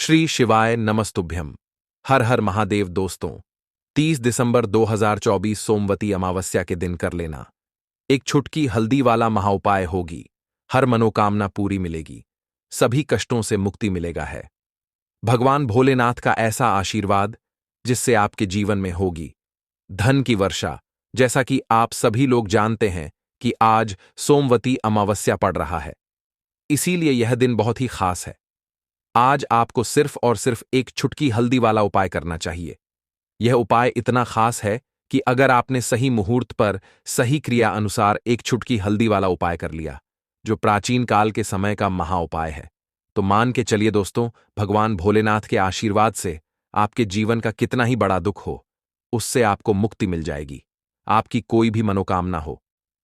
श्री शिवाय नमस्तुभ्यम। हर हर महादेव। दोस्तों, 30 दिसंबर 2024 सोमवती अमावस्या के दिन कर लेना। एक छुटकी हल्दी वाला महाउपाय होगी। हर मनोकामना पूरी मिलेगी, सभी कष्टों से मुक्ति मिलेगा है। भगवान भोलेनाथ का ऐसा आशीर्वाद जिससे आपके जीवन में होगी धन की वर्षा। जैसा कि आप सभी लोग जानते हैं कि आज सोमवती अमावस्या पड़ रहा है, इसीलिए यह दिन बहुत ही खास है। आज आपको सिर्फ और सिर्फ एक छुटकी हल्दी वाला उपाय करना चाहिए। यह उपाय इतना खास है कि अगर आपने सही मुहूर्त पर सही क्रिया अनुसार एक छुटकी हल्दी वाला उपाय कर लिया, जो प्राचीन काल के समय का महा उपाय है, तो मान के चलिए दोस्तों, भगवान भोलेनाथ के आशीर्वाद से आपके जीवन का कितना ही बड़ा दुख हो, उससे आपको मुक्ति मिल जाएगी। आपकी कोई भी मनोकामना हो,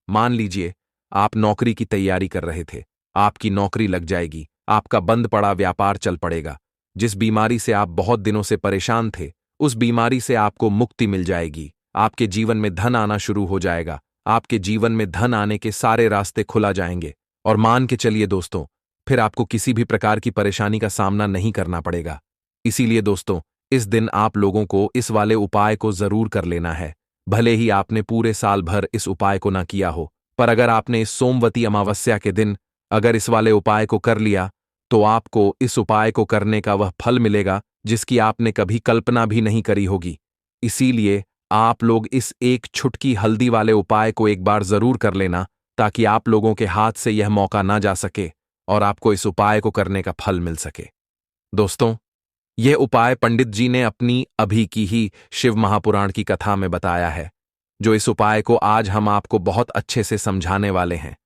मान लीजिए आप नौकरी की तैयारी कर रहे थे, आपकी नौकरी लग जाएगी, आपका बंद पड़ा व्यापार चल पड़ेगा, जिस बीमारी से आप बहुत दिनों से परेशान थे, उस बीमारी से आपको मुक्ति मिल जाएगी। आपके जीवन में धन आना शुरू हो जाएगा, आपके जीवन में धन आने के सारे रास्ते खुला जाएंगे। और मान के चलिए दोस्तों, फिर आपको किसी भी प्रकार की परेशानी का सामना नहीं करना पड़ेगा। इसीलिए दोस्तों, इस दिन आप लोगों को इस वाले उपाय को जरूर कर लेना है। भले ही आपने पूरे साल भर इस उपाय को ना किया हो, पर अगर आपने इस सोमवती अमावस्या के दिन अगर इस वाले उपाय को कर लिया, तो आपको इस उपाय को करने का वह फल मिलेगा जिसकी आपने कभी कल्पना भी नहीं करी होगी। इसीलिए आप लोग इस एक छुटकी हल्दी वाले उपाय को एक बार जरूर कर लेना, ताकि आप लोगों के हाथ से यह मौका ना जा सके और आपको इस उपाय को करने का फल मिल सके। दोस्तों, यह उपाय पंडित जी ने अपनी अभी की ही शिव महापुराण की कथा में बताया है, जो इस उपाय को आज हम आपको बहुत अच्छे से समझाने वाले हैं।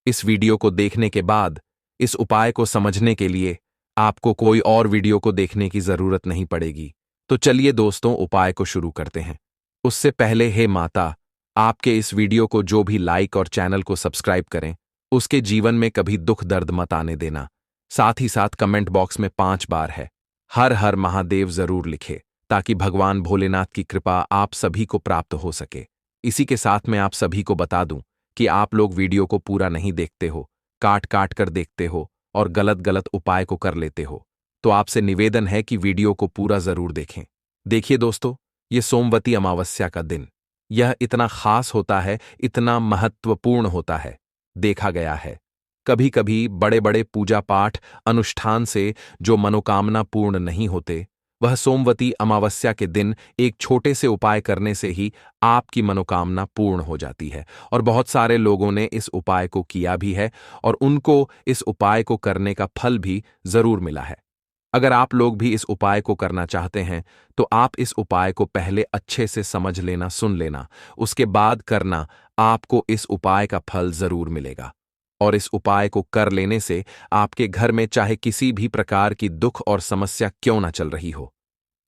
इस वीडियो को देखने के बाद इस उपाय को समझने के लिए आपको कोई और वीडियो को देखने की जरूरत नहीं पड़ेगी। तो चलिए दोस्तों, उपाय को शुरू करते हैं। उससे पहले हे माता, आपके इस वीडियो को जो भी लाइक और चैनल को सब्सक्राइब करें, उसके जीवन में कभी दुख दर्द मत आने देना। साथ ही साथ कमेंट बॉक्स में 5 बार है हर हर महादेव जरूर लिखे, ताकि भगवान भोलेनाथ की कृपा आप सभी को प्राप्त हो सके। इसी के साथ मैं आप सभी को बता दूं कि आप लोग वीडियो को पूरा नहीं देखते हो, काट काट कर देखते हो और गलत गलत उपाय को कर लेते हो। तो आपसे निवेदन है कि वीडियो को पूरा जरूर देखें। देखिए दोस्तों, ये सोमवती अमावस्या का दिन, यह इतना खास होता है, इतना महत्वपूर्ण होता है। देखा गया है कभी कभी बड़े बड़े पूजा पाठ अनुष्ठान से जो मनोकामना पूर्ण नहीं होते, वह सोमवती अमावस्या के दिन एक छोटे से उपाय करने से ही आपकी मनोकामना पूर्ण हो जाती है। और बहुत सारे लोगों ने इस उपाय को किया भी है और उनको इस उपाय को करने का फल भी जरूर मिला है। अगर आप लोग भी इस उपाय को करना चाहते हैं, तो आप इस उपाय को पहले अच्छे से समझ लेना, सुन लेना, उसके बाद करना। आपको इस उपाय का फल जरूर मिलेगा। और इस उपाय को कर लेने से आपके घर में चाहे किसी भी प्रकार की दुख और समस्या क्यों ना चल रही हो,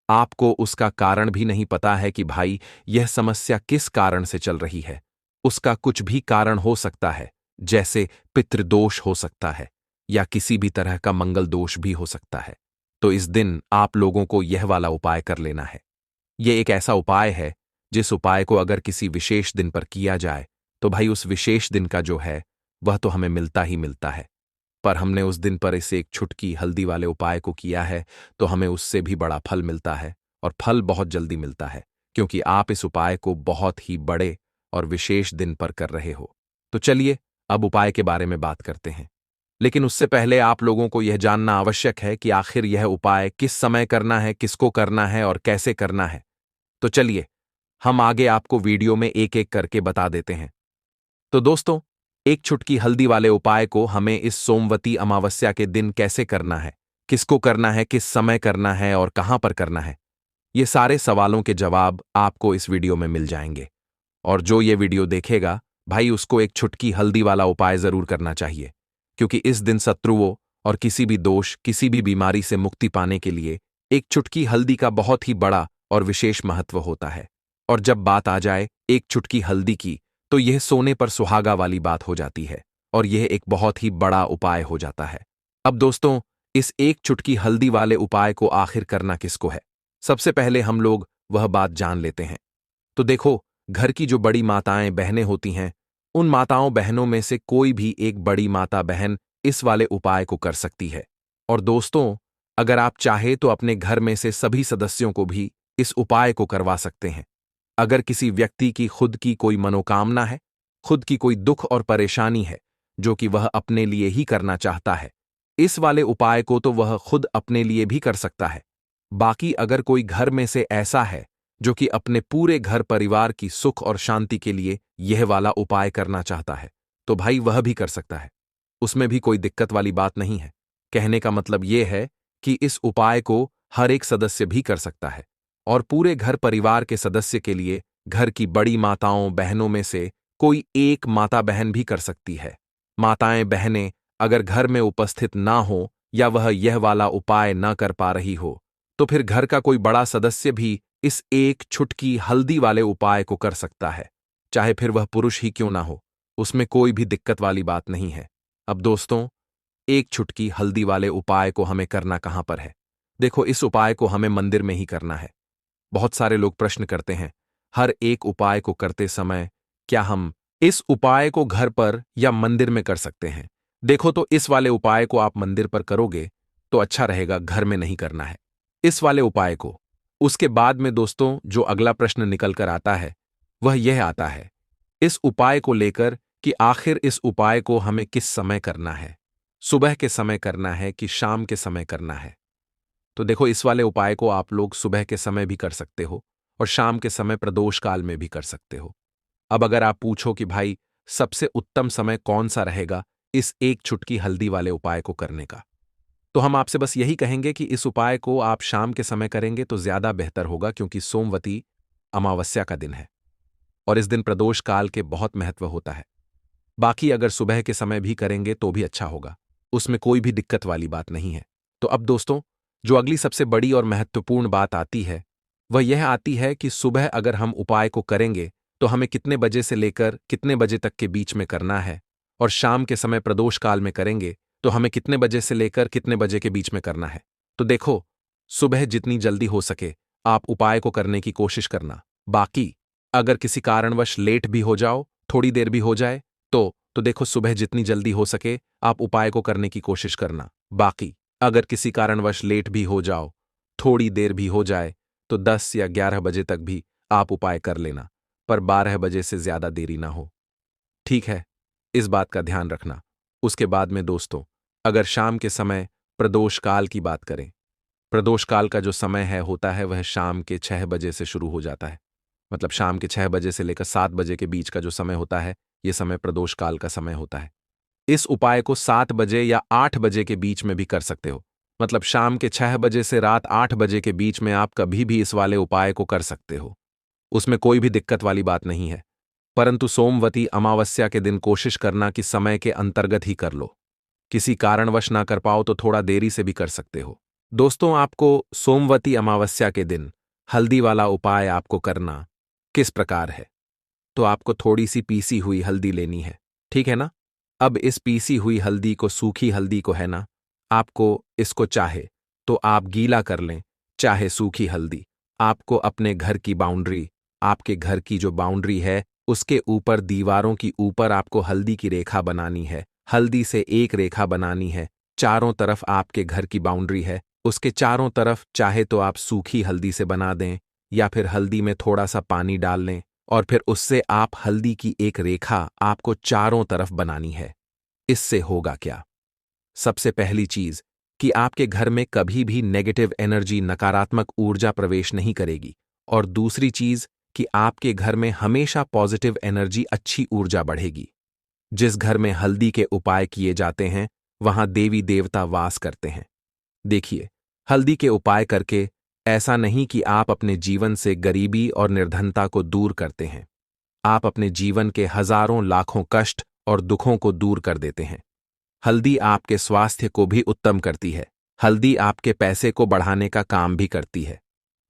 आपको उसका कारण भी नहीं पता है कि भाई यह समस्या किस कारण से चल रही है, उसका कुछ भी कारण हो सकता है, जैसे पितृदोष हो सकता है या किसी भी तरह का मंगल दोष भी हो सकता है। तो इस दिन आप लोगों को यह वाला उपाय कर लेना है। यह एक ऐसा उपाय है जिस उपाय को अगर किसी विशेष दिन पर किया जाए, तो भाई उस विशेष दिन का जो है वह तो हमें मिलता ही मिलता है। पर हमने उस दिन पर इसे एक छुटकी हल्दी वाले उपाय को किया है, तो हमें उससे भी बड़ा फल मिलता है, और फल बहुत जल्दी मिलता है, क्योंकि आप इस उपाय को बहुत ही बड़े और विशेष दिन पर कर रहे हो। तो चलिए अब उपाय के बारे में बात करते हैं। लेकिन उससे पहले आप लोगों को यह जानना आवश्यक है कि आखिर यह उपाय किस समय करना है, किसको करना है और कैसे करना है। तो चलिए हम आगे आपको वीडियो में एक एक करके बता देते हैं। तो दोस्तों, एक छुटकी हल्दी वाले उपाय को हमें इस सोमवती अमावस्या के दिन कैसे करना है, किसको करना है, किस समय करना है और कहां पर करना है, ये सारे सवालों के जवाब आपको इस वीडियो में मिल जाएंगे। और जो ये वीडियो देखेगा भाई, उसको एक छुटकी हल्दी वाला उपाय जरूर करना चाहिए, क्योंकि इस दिन शत्रुओं और किसी भी दोष, किसी भी बीमारी से मुक्ति पाने के लिए एक चुटकी हल्दी का बहुत ही बड़ा और विशेष महत्व होता है। और जब बात आ जाए एक चुटकी हल्दी की, तो यह सोने पर सुहागा वाली बात हो जाती है और यह एक बहुत ही बड़ा उपाय हो जाता है। अब दोस्तों, इस एक चुटकी हल्दी वाले उपाय को आखिर करना किसको है, सबसे पहले हम लोग वह बात जान लेते हैं। तो देखो, घर की जो बड़ी माताएं बहनें होती हैं, उन माताओं बहनों में से कोई भी एक बड़ी माता बहन इस वाले उपाय को कर सकती है। और दोस्तों, अगर आप चाहे तो अपने घर में से सभी सदस्यों को भी इस उपाय को करवा सकते हैं। अगर किसी व्यक्ति की खुद की कोई मनोकामना है, खुद की कोई दुख और परेशानी है जो कि वह अपने लिए ही करना चाहता है, इस वाले उपाय को तो वह खुद अपने लिए भी कर सकता है। बाकी अगर कोई घर में से ऐसा है जो कि अपने पूरे घर परिवार की सुख और शांति के लिए यह वाला उपाय करना चाहता है, तो भाई वह भी कर सकता है। उसमें भी कोई दिक्कत वाली बात नहीं है। कहने का मतलब यह है कि इस उपाय को हर एक सदस्य भी कर सकता है और पूरे घर परिवार के सदस्य के लिए घर की बड़ी माताओं बहनों में से कोई एक माता बहन भी कर सकती है। माताएं बहनें अगर घर में उपस्थित ना हो या वह यह वाला उपाय न कर पा रही हो, तो फिर घर का कोई बड़ा सदस्य भी इस एक छुटकी हल्दी वाले उपाय को कर सकता है, चाहे फिर वह पुरुष ही क्यों ना हो। उसमें कोई भी दिक्कत वाली बात नहीं है। अब दोस्तों, एक छुटकी हल्दी वाले उपाय को हमें करना कहां पर है? देखो, इस उपाय को हमें मंदिर में ही करना है। बहुत सारे लोग प्रश्न करते हैं, हर एक उपाय को करते समय क्या हम इस उपाय को घर पर या मंदिर में कर सकते हैं? देखो, तो इस वाले उपाय को आप मंदिर पर करोगे तो अच्छा रहेगा, घर में नहीं करना है इस वाले उपाय को। उसके बाद में दोस्तों जो अगला प्रश्न निकल कर आता है वह यह आता है इस उपाय को लेकर कि आखिर इस उपाय को हमें किस समय करना है, सुबह के समय करना है कि शाम के समय करना है? तो देखो, इस वाले उपाय को आप लोग सुबह के समय भी कर सकते हो और शाम के समय प्रदोष काल में भी कर सकते हो। अब अगर आप पूछो कि भाई सबसे उत्तम समय कौन सा रहेगा इस एक चुटकी हल्दी वाले उपाय को करने का, तो हम आपसे बस यही कहेंगे कि इस उपाय को आप शाम के समय करेंगे तो ज्यादा बेहतर होगा, क्योंकि सोमवती अमावस्या का दिन है और इस दिन प्रदोष काल के बहुत महत्व होता है। बाकी अगर सुबह के समय भी करेंगे तो भी अच्छा होगा, उसमें कोई भी दिक्कत वाली बात नहीं है। तो अब दोस्तों, जो अगली सबसे बड़ी और महत्वपूर्ण बात आती है वह यह आती है कि सुबह अगर हम उपाय को करेंगे तो हमें कितने बजे से लेकर कितने बजे तक के बीच में करना है, और शाम के समय प्रदोष काल में करेंगे तो हमें कितने बजे से लेकर कितने बजे के बीच में करना है। तो देखो, सुबह जितनी जल्दी हो सके आप उपाय को करने की कोशिश करना। बाकी अगर किसी कारणवश लेट भी हो जाओ, थोड़ी देर भी हो जाए, तो देखो, सुबह जितनी जल्दी हो सके आप उपाय को करने की कोशिश करना। बाकी अगर किसी कारणवश लेट भी हो जाओ, थोड़ी देर भी हो जाए, तो 10 या 11 बजे तक भी आप उपाय कर लेना, पर 12 बजे से ज्यादा देरी ना हो। ठीक है, इस बात का ध्यान रखना। उसके बाद में दोस्तों, अगर शाम के समय प्रदोष काल की बात करें, प्रदोष काल का जो समय है होता है वह शाम के 6 बजे से शुरू हो जाता है। मतलब शाम के 6 बजे से लेकर 7 बजे के बीच का जो समय होता है, यह समय प्रदोष काल का समय होता है। इस उपाय को 7 बजे या 8 बजे के बीच में भी कर सकते हो। मतलब शाम के 6 बजे से रात 8 बजे के बीच में आप कभी भी इस वाले उपाय को कर सकते हो, उसमें कोई भी दिक्कत वाली बात नहीं है। परंतु सोमवती अमावस्या के दिन कोशिश करना कि समय के अंतर्गत ही कर लो। किसी कारणवश ना कर पाओ तो थोड़ा देरी से भी कर सकते हो। दोस्तों, आपको सोमवती अमावस्या के दिन हल्दी वाला उपाय आपको करना किस प्रकार है? तो आपको थोड़ी सी पीसी हुई हल्दी लेनी है, ठीक है ना? अब इस पीसी हुई हल्दी को, सूखी हल्दी को है ना, आपको इसको चाहे तो आप गीला कर लें, चाहे सूखी हल्दी। आपको अपने घर की बाउंड्री, आपके घर की जो बाउंड्री है उसके ऊपर, दीवारों की ऊपर आपको हल्दी की रेखा बनानी है। हल्दी से एक रेखा बनानी है। चारों तरफ आपके घर की बाउंड्री है, उसके चारों तरफ चाहे तो आप सूखी हल्दी से बना दें या फिर हल्दी में थोड़ा सा पानी डाल लें और फिर उससे आप हल्दी की एक रेखा आपको चारों तरफ बनानी है। इससे होगा क्या? सबसे पहली चीज कि आपके घर में कभी भी नेगेटिव एनर्जी, नकारात्मक ऊर्जा प्रवेश नहीं करेगी, और दूसरी चीज कि आपके घर में हमेशा पॉजिटिव एनर्जी, अच्छी ऊर्जा बढ़ेगी। जिस घर में हल्दी के उपाय किए जाते हैं वहां देवी देवता वास करते हैं। देखिए, हल्दी के उपाय करके ऐसा नहीं कि आप अपने जीवन से गरीबी और निर्धनता को दूर करते हैं, आप अपने जीवन के हजारों लाखों कष्ट और दुखों को दूर कर देते हैं। हल्दी आपके स्वास्थ्य को भी उत्तम करती है। हल्दी आपके पैसे को बढ़ाने का काम भी करती है।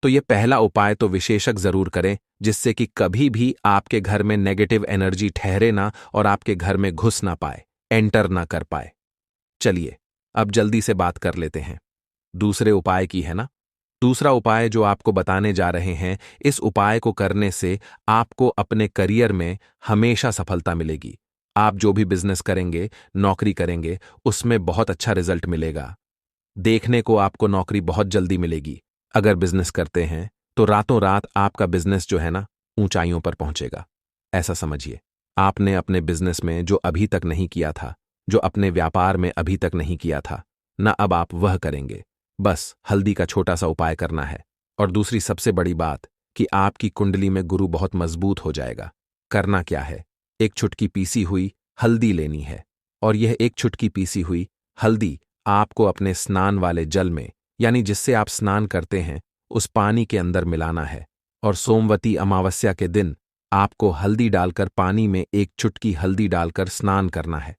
तो ये पहला उपाय तो विशेषक जरूर करें, जिससे कि कभी भी आपके घर में नेगेटिव एनर्जी ठहरे ना और आपके घर में घुस ना पाए, एंटर ना कर पाए। चलिए, अब जल्दी से बात कर लेते हैं दूसरे उपाय की, है ना? दूसरा उपाय जो आपको बताने जा रहे हैं, इस उपाय को करने से आपको अपने करियर में हमेशा सफलता मिलेगी। आप जो भी बिजनेस करेंगे, नौकरी करेंगे, उसमें बहुत अच्छा रिजल्ट मिलेगा। देखने को आपको नौकरी बहुत जल्दी मिलेगी। अगर बिजनेस करते हैं तो रातों रात आपका बिजनेस जो है ना, ऊंचाइयों पर पहुंचेगा। ऐसा समझिए, आपने अपने बिजनेस में जो अभी तक नहीं किया था, जो अपने व्यापार में अभी तक नहीं किया था ना, अब आप वह करेंगे। बस हल्दी का छोटा सा उपाय करना है। और दूसरी सबसे बड़ी बात कि आपकी कुंडली में गुरु बहुत मजबूत हो जाएगा। करना क्या है, एक चुटकी पीसी हुई हल्दी लेनी है। और यह एक चुटकी पीसी हुई हल्दी आपको अपने स्नान वाले जल में, यानी जिससे आप स्नान करते हैं, उस पानी के अंदर मिलाना है। और सोमवती अमावस्या के दिन आपको हल्दी डालकर पानी में एक चुटकी हल्दी डालकर स्नान करना है।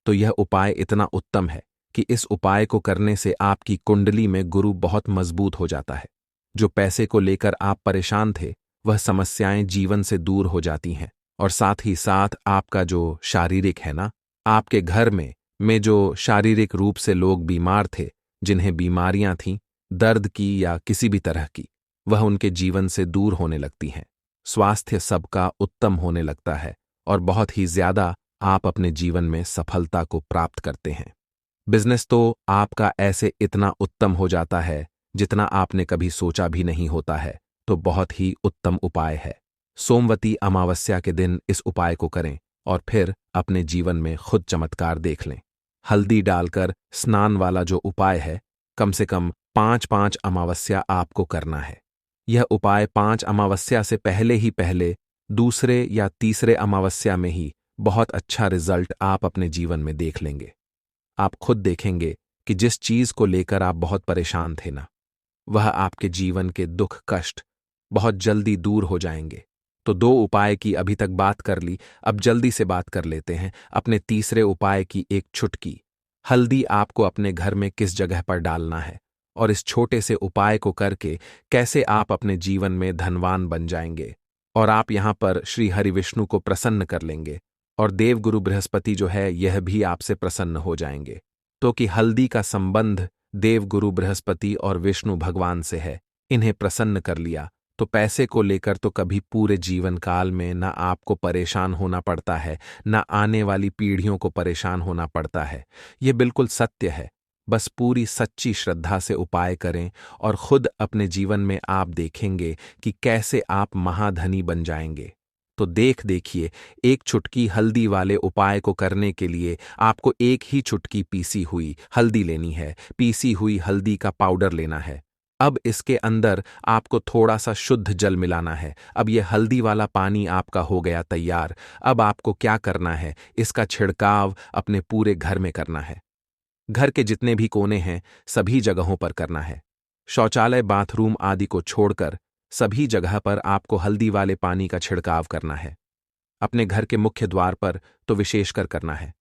तो यह उपाय इतना उत्तम है कि इस उपाय को करने से आपकी कुंडली में गुरु बहुत मजबूत हो जाता है। जो पैसे को लेकर आप परेशान थे, वह समस्याएं जीवन से दूर हो जाती हैं। और साथ ही साथ आपका जो शारीरिक है ना, आपके घर में जो शारीरिक रूप से लोग बीमार थे, जिन्हें बीमारियां थीं, दर्द की या किसी भी तरह की, वह उनके जीवन से दूर होने लगती हैं। स्वास्थ्य सबका उत्तम होने लगता है और बहुत ही ज्यादा आप अपने जीवन में सफलता को प्राप्त करते हैं। बिजनेस तो आपका ऐसे इतना उत्तम हो जाता है जितना आपने कभी सोचा भी नहीं होता है। तो बहुत ही उत्तम उपाय है। सोमवती अमावस्या के दिन इस उपाय को करें और फिर अपने जीवन में खुद चमत्कार देख लें। हल्दी डालकर स्नान वाला जो उपाय है, कम से कम 5-5 अमावस्या आपको करना है। यह उपाय 5 अमावस्या से पहले दूसरे या तीसरे अमावस्या में ही बहुत अच्छा रिजल्ट आप अपने जीवन में देख लेंगे। आप खुद देखेंगे कि जिस चीज को लेकर आप बहुत परेशान थे ना, वह आपके जीवन के दुख कष्ट बहुत जल्दी दूर हो जाएंगे। तो 2 उपाय की अभी तक बात कर ली, अब जल्दी से बात कर लेते हैं अपने तीसरे उपाय की। एक चुटकी हल्दी आपको अपने घर में किस जगह पर डालना है और इस छोटे से उपाय को करके कैसे आप अपने जीवन में धनवान बन जाएंगे। और आप यहां पर श्री हरि विष्णु को प्रसन्न कर लेंगे और देवगुरु बृहस्पति जो है यह भी आपसे प्रसन्न हो जाएंगे। तो कि हल्दी का संबंध देवगुरु बृहस्पति और विष्णु भगवान से है। इन्हें प्रसन्न कर लिया तो पैसे को लेकर तो कभी पूरे जीवन काल में ना आपको परेशान होना पड़ता है, ना आने वाली पीढ़ियों को परेशान होना पड़ता है। यह बिल्कुल सत्य है। बस पूरी सच्ची श्रद्धा से उपाय करें और खुद अपने जीवन में आप देखेंगे कि कैसे आप महाधनी बन जाएंगे। तो देखिए, एक चुटकी हल्दी वाले उपाय को करने के लिए आपको एक ही चुटकी पीसी हुई हल्दी लेनी है। पीसी हुई हल्दी का पाउडर लेना है। अब इसके अंदर आपको थोड़ा सा शुद्ध जल मिलाना है। अब यह हल्दी वाला पानी आपका हो गया तैयार। अब आपको क्या करना है, इसका छिड़काव अपने पूरे घर में करना है। घर के जितने भी कोने हैं सभी जगहों पर करना है। शौचालय बाथरूम आदि को छोड़कर सभी जगह पर आपको हल्दी वाले पानी का छिड़काव करना है। अपने घर के मुख्य द्वार पर तो विशेषकर करना है।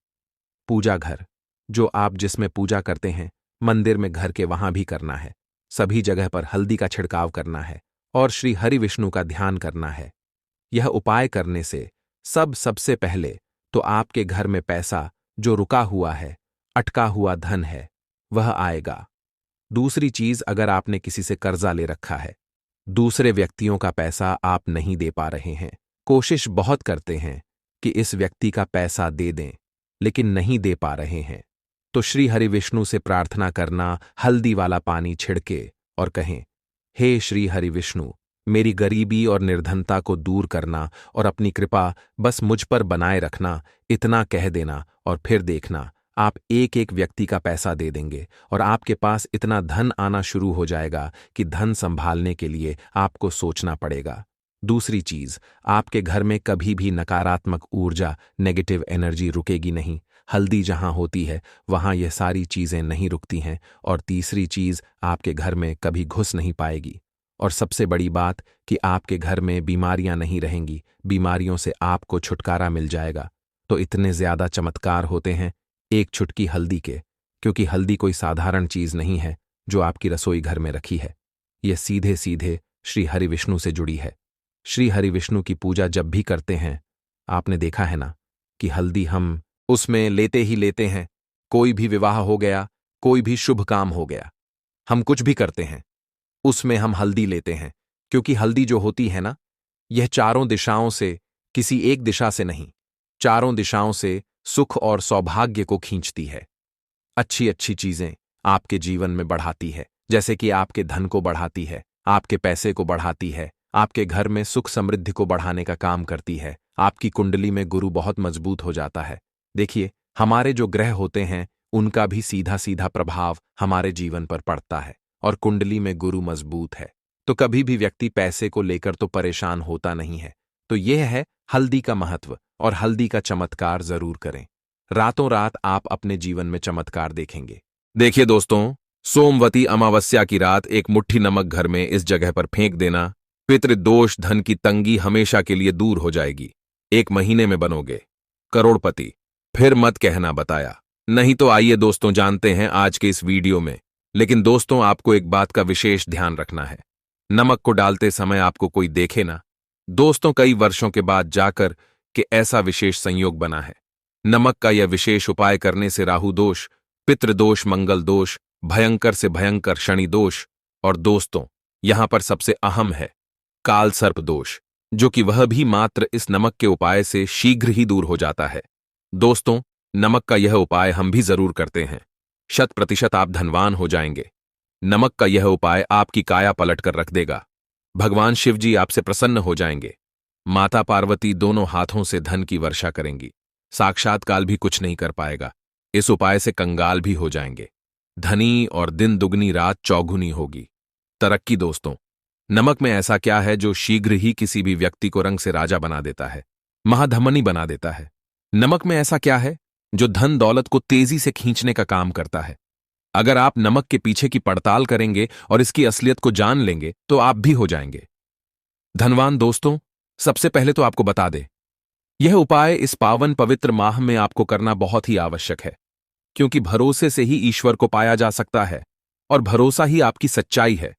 पूजा घर, जो आप जिसमें पूजा करते हैं, मंदिर में घर के वहां भी करना है। सभी जगह पर हल्दी का छिड़काव करना है और श्री हरि विष्णु का ध्यान करना है। यह उपाय करने से सबसे पहले तो आपके घर में पैसा जो रुका हुआ है, अटका हुआ धन है, वह आएगा। दूसरी चीज, अगर आपने किसी से कर्जा ले रखा है, दूसरे व्यक्तियों का पैसा आप नहीं दे पा रहे हैं, कोशिश बहुत करते हैं कि इस व्यक्ति का पैसा दे दें, लेकिन नहीं दे पा रहे हैं, तो श्री हरि विष्णु से प्रार्थना करना, हल्दी वाला पानी छिड़के और कहें, हे श्री हरि विष्णु, मेरी गरीबी और निर्धनता को दूर करना और अपनी कृपा बस मुझ पर बनाए रखना। इतना कह देना और फिर देखना आप एक एक व्यक्ति का पैसा दे देंगे और आपके पास इतना धन आना शुरू हो जाएगा कि धन संभालने के लिए आपको सोचना पड़ेगा। दूसरी चीज, आपके घर में कभी भी नकारात्मक ऊर्जा, नेगेटिव एनर्जी रुकेगी नहीं। हल्दी जहां होती है वहां यह सारी चीजें नहीं रुकती हैं। और तीसरी चीज, आपके घर में कभी घुस नहीं पाएगी। और सबसे बड़ी बात कि आपके घर में बीमारियां नहीं रहेंगी, बीमारियों से आपको छुटकारा मिल जाएगा। तो इतने ज्यादा चमत्कार होते हैं एक चुटकी हल्दी के, क्योंकि हल्दी कोई साधारण चीज नहीं है जो आपकी रसोई घर में रखी है। यह सीधे सीधे श्री हरि विष्णु से जुड़ी है। श्री हरि विष्णु की पूजा जब भी करते हैं, आपने देखा है ना कि हल्दी हम उसमें लेते ही लेते हैं। कोई भी विवाह हो गया, कोई भी शुभ काम हो गया, हम कुछ भी करते हैं, उसमें हम हल्दी लेते हैं। क्योंकि हल्दी जो होती है ना, यह चारों दिशाओं से, किसी एक दिशा से नहीं, चारों दिशाओं से सुख और सौभाग्य को खींचती है। अच्छी अच्छी चीजें आपके जीवन में बढ़ाती है, जैसे कि आपके धन को बढ़ाती है, आपके पैसे को बढ़ाती है, आपके घर में सुख समृद्धि को बढ़ाने का काम करती है। आपकी कुंडली में गुरु बहुत मजबूत हो जाता है। देखिए, हमारे जो ग्रह होते हैं उनका भी सीधा सीधा प्रभाव हमारे जीवन पर पड़ता है, और कुंडली में गुरु मजबूत है तो कभी भी व्यक्ति पैसे को लेकर तो परेशान होता नहीं है। तो यह है हल्दी का महत्व, और हल्दी का चमत्कार जरूर करें। रातों रात आप अपने जीवन में चमत्कार देखेंगे। देखिए दोस्तों, सोमवती अमावस्या की रात एक मुट्ठी नमक घर में इस जगह पर फेंक देना, पितृदोष धन की तंगी हमेशा के लिए दूर हो जाएगी। 1 महीने में बनोगे करोड़पति। फिर मत कहना बताया नहीं। तो आइए दोस्तों जानते हैं आज के इस वीडियो में। लेकिन दोस्तों, आपको एक बात का विशेष ध्यान रखना है। नमक को डालते समय आपको कोई देखे ना। दोस्तों, कई वर्षों के बाद जाकर के ऐसा विशेष संयोग बना है। नमक का यह विशेष उपाय करने से राहु दोष, पितृदोष, मंगल दोष, भयंकर से भयंकर शनि दोष, और दोस्तों यहां पर सबसे अहम है काल सर्प दोष, जो कि वह भी मात्र इस नमक के उपाय से शीघ्र ही दूर हो जाता है। दोस्तों, नमक का यह उपाय हम भी जरूर करते हैं। 100% आप धनवान हो जाएंगे। नमक का यह उपाय आपकी काया पलट कर रख देगा। भगवान शिव जी आपसे प्रसन्न हो जाएंगे। माता पार्वती दोनों हाथों से धन की वर्षा करेंगी। साक्षात काल भी कुछ नहीं कर पाएगा। इस उपाय से कंगाल भी हो जाएंगे। धनी और दिन दुगनी रात चौगुनी होगी। तरक्की। दोस्तों, नमक में ऐसा क्या है जो शीघ्र ही किसी भी व्यक्ति को रंग से राजा बना देता है, महाधमनी बना देता है? नमक में ऐसा क्या है जो धन दौलत को तेजी से खींचने का काम करता है? अगर आप नमक के पीछे की पड़ताल करेंगे और इसकी असलियत को जान लेंगे तो आप भी हो जाएंगे धनवान। दोस्तों, सबसे पहले तो आपको बता दे, यह उपाय इस पावन पवित्र माह में आपको करना बहुत ही आवश्यक है, क्योंकि भरोसे से ही ईश्वर को पाया जा सकता है, और भरोसा ही आपकी सच्चाई है,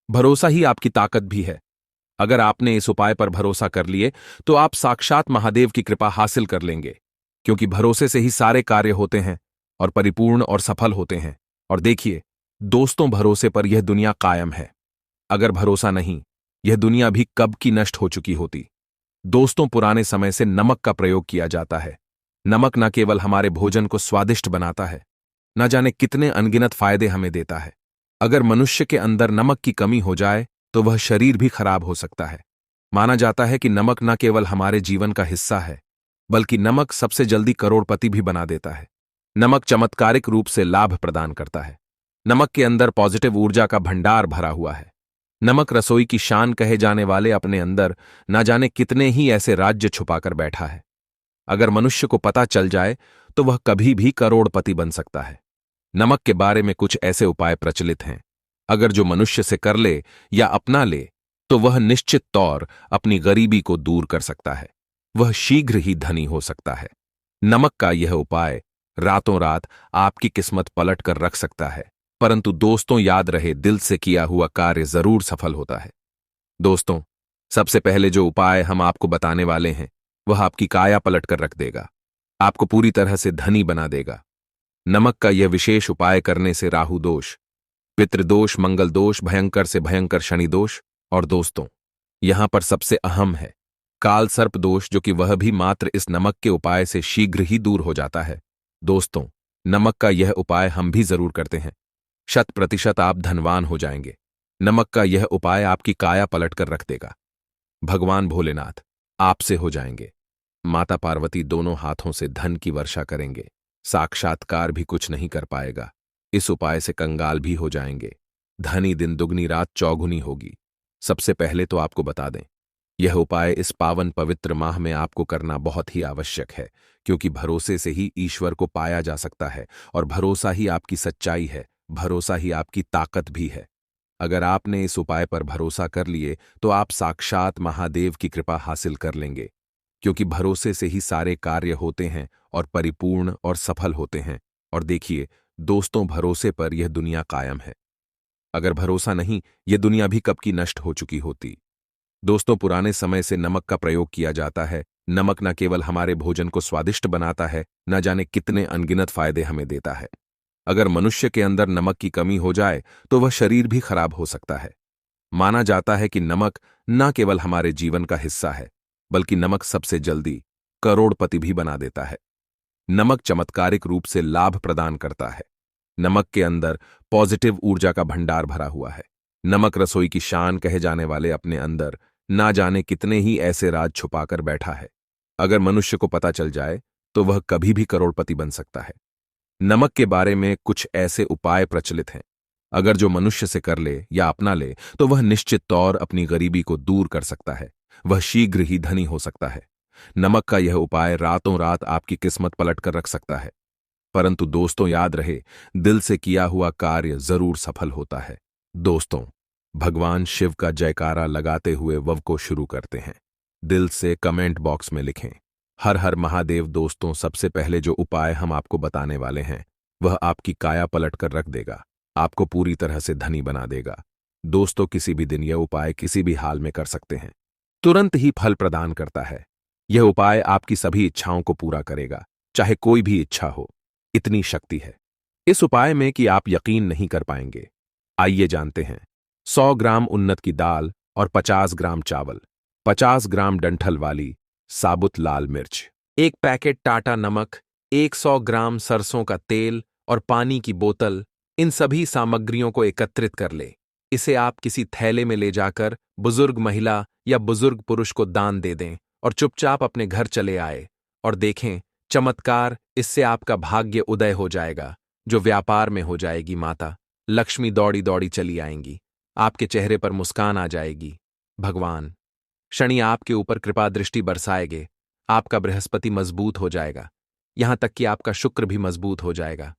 भरोसा ही आपकी ताकत भी है। अगर आपने इस उपाय पर भरोसा कर लिए तो आप साक्षात महादेव की कृपा हासिल कर लेंगे, क्योंकि भरोसे से ही सारे कार्य होते हैं और परिपूर्ण और सफल होते हैं। और देखिए दोस्तों, भरोसे पर यह दुनिया कायम है। अगर भरोसा नहीं, यह दुनिया भी कब की नष्ट हो चुकी होती। दोस्तों, पुराने समय से नमक का प्रयोग किया जाता है। नमक न केवल हमारे भोजन को स्वादिष्ट बनाता है, न जाने कितने अनगिनत फायदे हमें देता है। अगर मनुष्य के अंदर नमक की कमी हो जाए तो वह शरीर भी खराब हो सकता है। माना जाता है कि नमक न केवल हमारे जीवन का हिस्सा है, बल्कि नमक सबसे जल्दी करोड़पति भी बना देता है। नमक चमत्कारिक रूप से लाभ प्रदान करता है। नमक के अंदर पॉजिटिव ऊर्जा का भंडार भरा हुआ है। नमक रसोई की शान कहे जाने वाले अपने अंदर न जाने कितने ही ऐसे राज्य छुपाकर बैठा है। अगर मनुष्य को पता चल जाए तो वह कभी भी करोड़पति बन सकता है। नमक के बारे में कुछ ऐसे उपाय प्रचलित हैं, अगर जो मनुष्य से कर ले या अपना ले तो वह निश्चित तौर अपनी गरीबी को दूर कर सकता है। वह शीघ्र ही धनी हो सकता है। नमक का यह उपाय रातों रात आपकी किस्मत पलट कर रख सकता है, परंतु दोस्तों याद रहे, दिल से किया हुआ कार्य जरूर सफल होता है। दोस्तों, सबसे पहले जो उपाय हम आपको बताने वाले हैं वह आपकी काया पलट कर रख देगा, आपको पूरी तरह से धनी बना देगा। नमक का यह विशेष उपाय करने से राहु दोष, पितृदोष, मंगल दोष, भयंकर से भयंकर शनि दोष, और दोस्तों यहां पर सबसे अहम है काल सर्प दोष, जो कि वह भी मात्र इस नमक के उपाय से शीघ्र ही दूर हो जाता है। दोस्तों, नमक का यह उपाय हम भी जरूर करते हैं। 100% आप धनवान हो जाएंगे। नमक का यह उपाय आपकी काया पलट कर रख देगा। भगवान भोलेनाथ आपसे हो जाएंगे। माता पार्वती दोनों हाथों से धन की वर्षा करेंगे। साक्षात्कार भी कुछ नहीं कर पाएगा। इस उपाय से कंगाल भी हो जाएंगे। धनी दिन दुगनी रात चौगुनी होगी। सबसे पहले तो आपको बता दें, यह उपाय इस पावन पवित्र माह में आपको करना बहुत ही आवश्यक है, क्योंकि भरोसे से ही ईश्वर को पाया जा सकता है, और भरोसा ही आपकी सच्चाई है, भरोसा ही आपकी ताकत भी है। अगर आपने इस उपाय पर भरोसा कर लिए तो आप साक्षात महादेव की कृपा हासिल कर लेंगे, क्योंकि भरोसे से ही सारे कार्य होते हैं और परिपूर्ण और सफल होते हैं। और देखिए दोस्तों, भरोसे पर यह दुनिया कायम है। अगर भरोसा नहीं, यह दुनिया भी कब की नष्ट हो चुकी होती। दोस्तों, पुराने समय से नमक का प्रयोग किया जाता है। नमक न केवल हमारे भोजन को स्वादिष्ट बनाता है, न जाने कितने अनगिनत फायदे हमें देता है। अगर मनुष्य के अंदर नमक की कमी हो जाए तो वह शरीर भी खराब हो सकता है। माना जाता है कि नमक न केवल हमारे जीवन का हिस्सा है, बल्कि नमक सबसे जल्दी करोड़पति भी बना देता है। नमक चमत्कारिक रूप से लाभ प्रदान करता है। नमक के अंदर पॉजिटिव ऊर्जा का भंडार भरा हुआ है। नमक रसोई की शान कहे जाने वाले अपने अंदर ना जाने कितने ही ऐसे राज छुपाकर बैठा है। अगर मनुष्य को पता चल जाए तो वह कभी भी करोड़पति बन सकता है। नमक के बारे में कुछ ऐसे उपाय प्रचलित हैं, अगर जो मनुष्य से कर ले या अपना ले तो वह निश्चित तौर अपनी गरीबी को दूर कर सकता है, वह शीघ्र ही धनी हो सकता है। नमक का यह उपाय रातों रात आपकी किस्मत पलट कर रख सकता है। परंतु दोस्तों याद रहे, दिल से किया हुआ कार्य जरूर सफल होता है। दोस्तों, भगवान शिव का जयकारा लगाते हुए वव को शुरू करते हैं। दिल से कमेंट बॉक्स में लिखें, हर हर महादेव। दोस्तों, सबसे पहले जो उपाय हम आपको बताने वाले हैं वह आपकी काया पलट कर रख देगा, आपको पूरी तरह से धनी बना देगा। दोस्तों, किसी भी दिन यह उपाय किसी भी हाल में कर सकते हैं, तुरंत ही फल प्रदान करता है। यह उपाय आपकी सभी इच्छाओं को पूरा करेगा, चाहे कोई भी इच्छा हो। इतनी शक्ति है इस उपाय में कि आप यकीन नहीं कर पाएंगे। आइए जानते हैं। 100 ग्राम उन्नत की दाल और 50 ग्राम चावल, 50 ग्राम डंठल वाली साबुत लाल मिर्च, एक पैकेट टाटा नमक, 100 ग्राम सरसों का तेल और पानी की बोतल। इन सभी सामग्रियों को एकत्रित कर ले। इसे आप किसी थैले में ले जाकर बुजुर्ग महिला या बुजुर्ग पुरुष को दान दे दें और चुपचाप अपने घर चले आए और देखें चमत्कार। इससे आपका भाग्य उदय हो जाएगा, जो व्यापार में हो जाएगी माता। लक्ष्मी दौड़ी दौड़ी चली आएंगी, आपके चेहरे पर मुस्कान आ जाएगी। भगवान शनि आपके ऊपर कृपा दृष्टि बरसाएंगे, आपका बृहस्पति मजबूत हो जाएगा, यहां तक कि आपका शुक्र भी मजबूत हो जाएगा।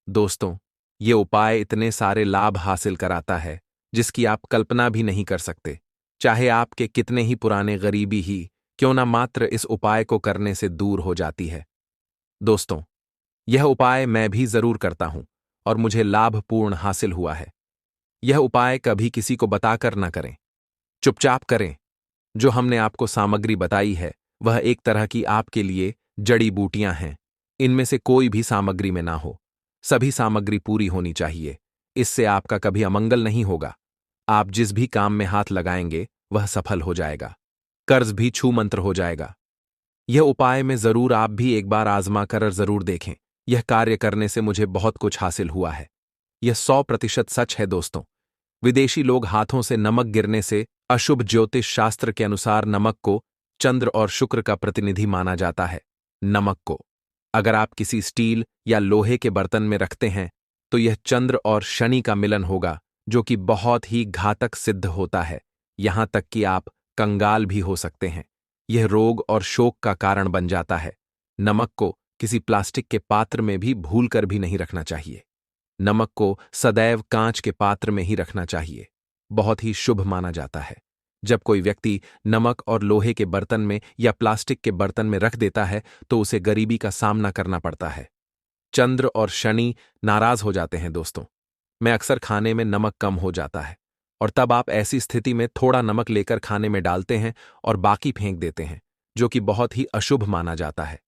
दोस्तों, ये उपाय इतने सारे लाभ हासिल कराता है जिसकी आप कल्पना भी नहीं कर सकते। चाहे आपके कितने ही पुराने गरीबी ही क्यों ना मात्र इस उपाय को करने से दूर हो जाती है। दोस्तों, यह उपाय मैं भी जरूर करता हूं और मुझे लाभपूर्ण हासिल हुआ है। यह उपाय कभी किसी को बताकर ना करें, चुपचाप करें। जो हमने आपको सामग्री बताई है वह एक तरह की आपके लिए जड़ी बूटियां हैं। इनमें से कोई भी सामग्री में ना हो, सभी सामग्री पूरी होनी चाहिए। इससे आपका कभी अमंगल नहीं होगा। आप जिस भी काम में हाथ लगाएंगे वह सफल हो जाएगा, कर्ज भी छू मंत्र हो जाएगा। यह उपाय में जरूर आप भी एक बार आजमा कर जरूर देखें। यह कार्य करने से मुझे बहुत कुछ हासिल हुआ है। यह 100% सच है दोस्तों। विदेशी लोग हाथों से नमक गिरने से अशुभ ज्योतिष शास्त्र के अनुसार नमक को चंद्र और शुक्र का प्रतिनिधि माना जाता है। नमक को अगर आप किसी स्टील या लोहे के बर्तन में रखते हैं तो यह चंद्र और शनि का मिलन होगा, जो कि बहुत ही घातक सिद्ध होता है। यहां तक कि आप कंगाल भी हो सकते हैं। यह रोग और शोक का कारण बन जाता है। नमक को किसी प्लास्टिक के पात्र में भी भूलकर भी नहीं रखना चाहिए। नमक को सदैव कांच के पात्र में ही रखना चाहिए, बहुत ही शुभ माना जाता है। जब कोई व्यक्ति नमक और लोहे के बर्तन में या प्लास्टिक के बर्तन में रख देता है तो उसे गरीबी का सामना करना पड़ता है। चंद्र और शनि नाराज हो जाते हैं दोस्तों। मैं अक्सर खाने में नमक कम हो जाता है और तब आप ऐसी स्थिति में थोड़ा नमक लेकर खाने में डालते हैं और बाकी फेंक देते हैं, जो कि बहुत ही अशुभ माना जाता है।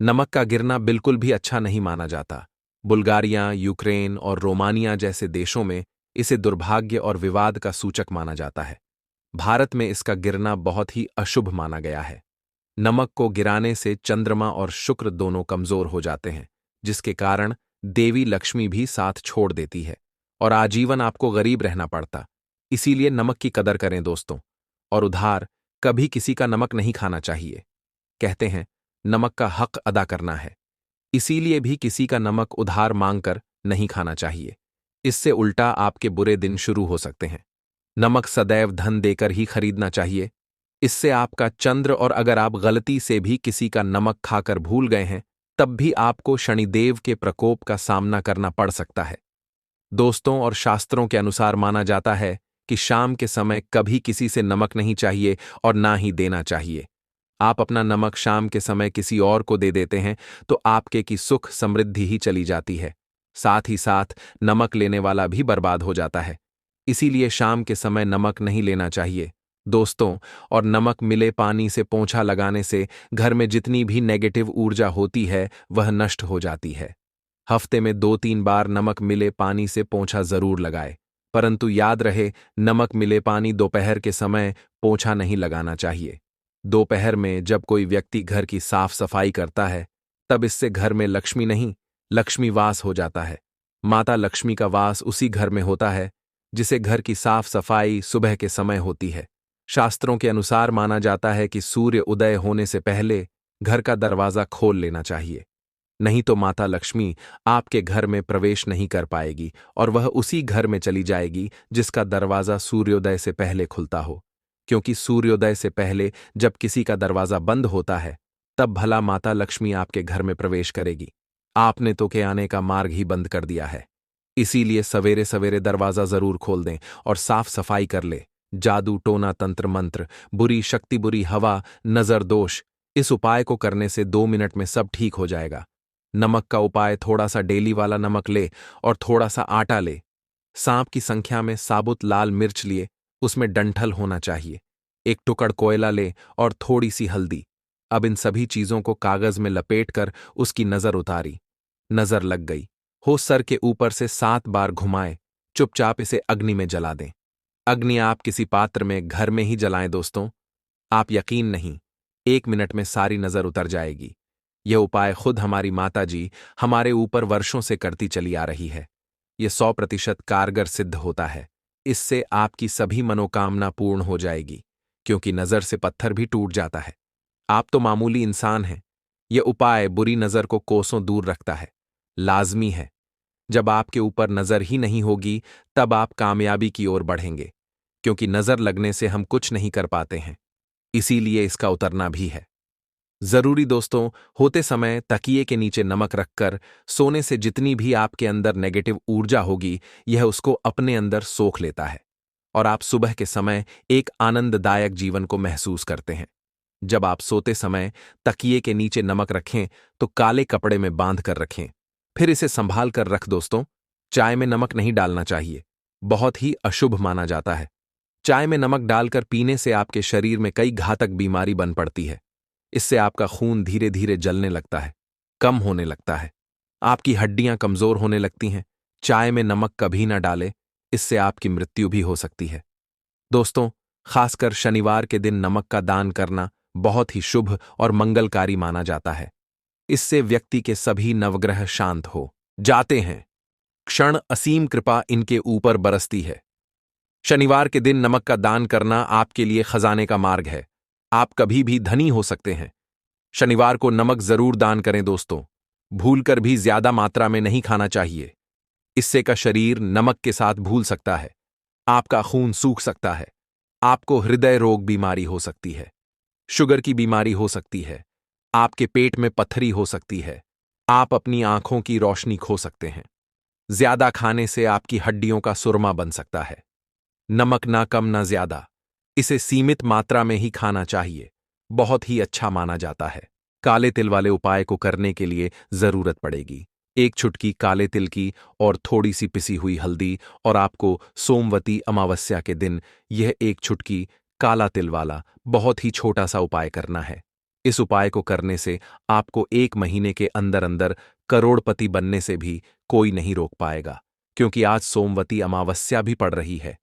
नमक का गिरना बिल्कुल भी अच्छा नहीं माना जाता। बुल्गारिया, यूक्रेन और रोमानिया जैसे देशों में इसे दुर्भाग्य और विवाद का सूचक माना जाता है। भारत में इसका गिरना बहुत ही अशुभ माना गया है। नमक को गिराने से चंद्रमा और शुक्र दोनों कमजोर हो जाते हैं, जिसके कारण देवी लक्ष्मी भी साथ छोड़ देती है और आजीवन आपको गरीब रहना पड़ता। इसीलिए नमक की कदर करें दोस्तों, और उधार कभी किसी का नमक नहीं खाना चाहिए। कहते हैं नमक का हक अदा करना है, इसीलिए भी किसी का नमक उधार मांगकर नहीं खाना चाहिए। इससे उल्टा आपके बुरे दिन शुरू हो सकते हैं। नमक सदैव धन देकर ही खरीदना चाहिए, इससे आपका चंद्र, और अगर आप गलती से भी किसी का नमक खाकर भूल गए हैं तब भी आपको शनिदेव के प्रकोप का सामना करना पड़ सकता है। दोस्तों, और शास्त्रों के अनुसार माना जाता है कि शाम के समय कभी किसी से नमक नहीं चाहिए और ना ही देना चाहिए। आप अपना नमक शाम के समय किसी और को दे देते हैं तो आपके की सुख समृद्धि ही चली जाती है, साथ ही साथ नमक लेने वाला भी बर्बाद हो जाता है। इसीलिए शाम के समय नमक नहीं लेना चाहिए दोस्तों। और नमक मिले पानी से पोंछा लगाने से घर में जितनी भी नेगेटिव ऊर्जा होती है वह नष्ट हो जाती है। हफ्ते में 2-3 बार नमक मिले पानी से पोंछा जरूर लगाए, परंतु याद रहे नमक मिले पानी दोपहर के समय पोंछा नहीं लगाना चाहिए। दोपहर में जब कोई व्यक्ति घर की साफ सफाई करता है तब इससे घर में लक्ष्मी नहीं, लक्ष्मी वास हो जाता है। माता लक्ष्मी का वास उसी घर में होता है जिसे घर की साफ सफाई सुबह के समय होती है। शास्त्रों के अनुसार माना जाता है कि सूर्य उदय होने से पहले घर का दरवाजा खोल लेना चाहिए, नहीं तो माता लक्ष्मी आपके घर में प्रवेश नहीं कर पाएगी और वह उसी घर में चली जाएगी जिसका दरवाजा सूर्योदय से पहले खुलता हो। क्योंकि सूर्योदय से पहले जब किसी का दरवाजा बंद होता है तब भला माता लक्ष्मी आपके घर में प्रवेश करेगी। आपने तो के आने का मार्ग ही बंद कर दिया है। इसीलिए सवेरे सवेरे दरवाजा जरूर खोल दें और साफ सफाई कर ले। जादू टोना तंत्र मंत्र, बुरी शक्ति, बुरी हवा, नजर दोष, इस उपाय को करने से 2 मिनट में सब ठीक हो जाएगा। नमक का उपाय, थोड़ा सा डेली वाला नमक ले और थोड़ा सा आटा ले। सांप की संख्या में साबुत लाल मिर्च लिए, उसमें डंठल होना चाहिए। एक टुकड़ कोयला ले और थोड़ी सी हल्दी। अब इन सभी चीजों को कागज में लपेटकर उसकी नजर उतारी। नजर लग गई हो, सर के ऊपर से 7 बार घुमाए, चुपचाप इसे अग्नि में जला दें। अग्नि आप किसी पात्र में घर में ही जलाएं दोस्तों। आप यकीन नहीं, 1 मिनट में सारी नजर उतर जाएगी। यह उपाय खुद हमारी माता जी हमारे ऊपर वर्षों से करती चली आ रही है। यह 100% कारगर सिद्ध होता है। इससे आपकी सभी मनोकामना पूर्ण हो जाएगी, क्योंकि नजर से पत्थर भी टूट जाता है। आप तो मामूली इंसान हैं। यह उपाय बुरी नजर को कोसों दूर रखता है, लाजमी है। जब आपके ऊपर नजर ही नहीं होगी तब आप कामयाबी की ओर बढ़ेंगे, क्योंकि नजर लगने से हम कुछ नहीं कर पाते हैं, इसीलिए इसका उतरना भी है जरूरी दोस्तों। होते समय तकिए के नीचे नमक रखकर सोने से जितनी भी आपके अंदर नेगेटिव ऊर्जा होगी यह उसको अपने अंदर सोख लेता है और आप सुबह के समय एक आनंददायक जीवन को महसूस करते हैं। जब आप सोते समय तकिए के नीचे नमक रखें तो काले कपड़े में बांध कर रखें, फिर इसे संभाल कर रख दोस्तों। चाय में नमक नहीं डालना चाहिए, बहुत ही अशुभ माना जाता है। चाय में नमक डालकर पीने से आपके शरीर में कई घातक बीमारी बन पड़ती है। इससे आपका खून धीरे धीरे जलने लगता है, कम होने लगता है, आपकी हड्डियां कमजोर होने लगती हैं। चाय में नमक कभी न डालें, इससे आपकी मृत्यु भी हो सकती है दोस्तों। खासकर शनिवार के दिन नमक का दान करना बहुत ही शुभ और मंगलकारी माना जाता है। इससे व्यक्ति के सभी नवग्रह शांत हो जाते हैं, क्षण असीम कृपा इनके ऊपर बरसती है। शनिवार के दिन नमक का दान करना आपके लिए खजाने का मार्ग है। आप कभी भी धनी हो सकते हैं। शनिवार को नमक जरूर दान करें दोस्तों। भूलकर भी ज्यादा मात्रा में नहीं खाना चाहिए, इससे का शरीर नमक के साथ भूल सकता है, आपका खून सूख सकता है, आपको हृदय रोग बीमारी हो सकती है, शुगर की बीमारी हो सकती है, आपके पेट में पत्थरी हो सकती है, आप अपनी आंखों की रोशनी खो सकते हैं। ज्यादा खाने से आपकी हड्डियों का सुरमा बन सकता है। नमक ना कम ना ज्यादा, इसे सीमित मात्रा में ही खाना चाहिए, बहुत ही अच्छा माना जाता है। काले तिल वाले उपाय को करने के लिए जरूरत पड़ेगी 1 चुटकी काले तिल की और थोड़ी सी पिसी हुई हल्दी, और आपको सोमवती अमावस्या के दिन यह 1 चुटकी काला तिल वाला बहुत ही छोटा सा उपाय करना है। इस उपाय को करने से आपको 1 महीने के अंदर अंदर करोड़पति बनने से भी कोई नहीं रोक पाएगा, क्योंकि आज सोमवती अमावस्या भी पड़ रही है।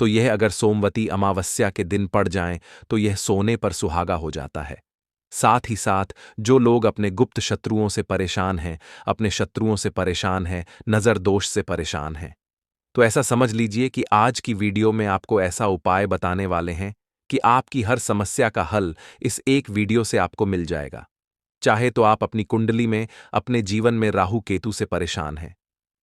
तो यह अगर सोमवती अमावस्या के दिन पड़ जाएं तो यह सोने पर सुहागा हो जाता है। साथ ही साथ जो लोग अपने गुप्त शत्रुओं से परेशान हैं, अपने शत्रुओं से परेशान हैं, नजर दोष से परेशान हैं, तो ऐसा समझ लीजिए कि आज की वीडियो में आपको ऐसा उपाय बताने वाले हैं कि आपकी हर समस्या का हल इस एक वीडियो से आपको मिल जाएगा। चाहे तो आप अपनी कुंडली में, अपने जीवन में राहु केतु से परेशान हैं,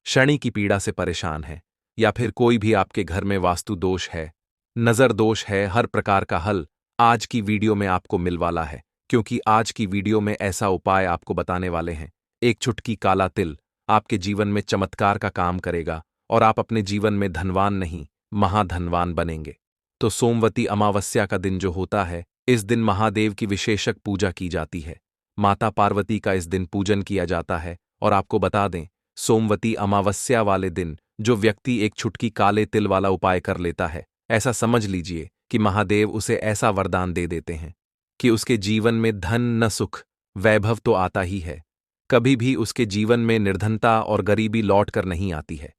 शनि की पीड़ा से परेशान हैं, या फिर कोई भी आपके घर में वास्तु दोष है, नजर दोष है, हर प्रकार का हल आज की वीडियो में आपको मिलवाला है। क्योंकि आज की वीडियो में ऐसा उपाय आपको बताने वाले हैं, 1 चुटकी काला तिल आपके जीवन में चमत्कार का काम करेगा और आप अपने जीवन में धनवान नहीं, महाधनवान बनेंगे। तो सोमवती अमावस्या का दिन जो होता है, इस दिन महादेव की विशेषक पूजा की जाती है। माता पार्वती का इस दिन पूजन किया जाता है। और आपको बता दें, सोमवती अमावस्या वाले दिन जो व्यक्ति 1 चुटकी काले तिल वाला उपाय कर लेता है, ऐसा समझ लीजिए कि महादेव उसे ऐसा वरदान दे देते हैं कि उसके जीवन में धन न सुख वैभव तो आता ही है, कभी भी उसके जीवन में निर्धनता और गरीबी लौट कर नहीं आती है।